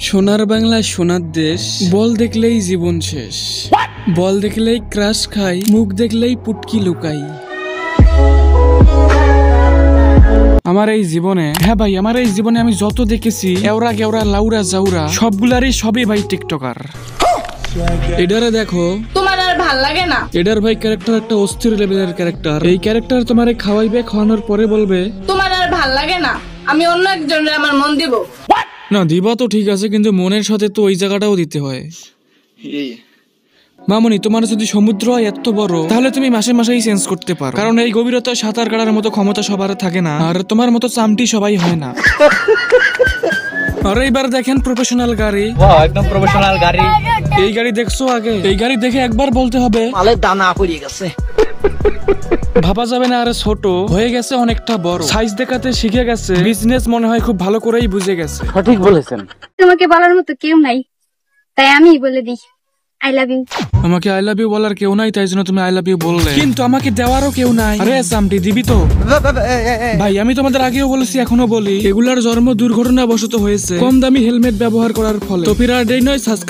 সোনার বাংলা সোনার দেশ। বল দেখলেই জীবন শেষ, বল দেখলেই ক্রাশ খাই, মুখ দেখলেই পুটকি লুকাই। আমার এই জীবনে, হ্যাঁ ভাই, আমার এই জীবনে আমি যত দেখেছি এওরা গেওরা লাউরা জাউরা সবগুলারই সবই ভাই টিকটকার। এডারে দেখো, তোমার আর ভাল লাগে না? এডার ভাই ক্যারেক্টার একটা অস্থির লেভেলের ক্যারেক্টার। এই ক্যারেক্টার তোমারে খাওয়াইবে, খাওয়ানোর পরে বলবে তোমার আর ভাল লাগে না, আমি অন্য একজনের আমার মন দিব। না দিবা তো ঠিক আছে, কিন্তু মনের সাথে তো ওই জায়গাটাও দিতে হয়। মামনি, তোমার যদি সমুদ্র হয় এত বড়, তাহলে তুমি মাসে মাসেই চেঞ্জ করতে পারো, কারণ এই গভীরতায় সাঁতার কাটার মতো ক্ষমতা সবার থাকে না, আর তোমার মতো চামটি সবাই হয় না। আর এইবার দেখেন প্রফেশনাল গাড়ি, একদম প্রফেশনাল গাড়ি। এই গাড়ি দেখছো আগে? এই গাড়ি দেখে একবার বলতে হবে মালের দানা পড়ে গেছে। ভাবা যাবে না আরে ছোট হয়ে গেছে, অনেকটা বড়। সাইজ দেখাতে শিখে গেছে, বিজনেস মনে হয় খুব ভালো করেই বুঝে গেছে। সঠিক বলেছেন। তোমাকে বলার মতো কেউ নাই, তাই আমি বলে দিই আই লাভ ইউ। আমাকে আই লাভ ইউ বলার কেউ নাই, তাই জন্য তুমি আই লাভ ইউ বললে, কিন্তু আমাকে দেওয়ারও কেউ নাই। আরে চামটি দিবি তো? ভাই আমি তোমাদের আগেও বলেছি, এখনো বলি, এগুলার জন্ম দুর্ঘটনা বশত হয়েছে, কম দামি হেলমেট ব্যবহার করার ফলে। তো ফির আর দেরি নয়, সাবস্ক্রাইব।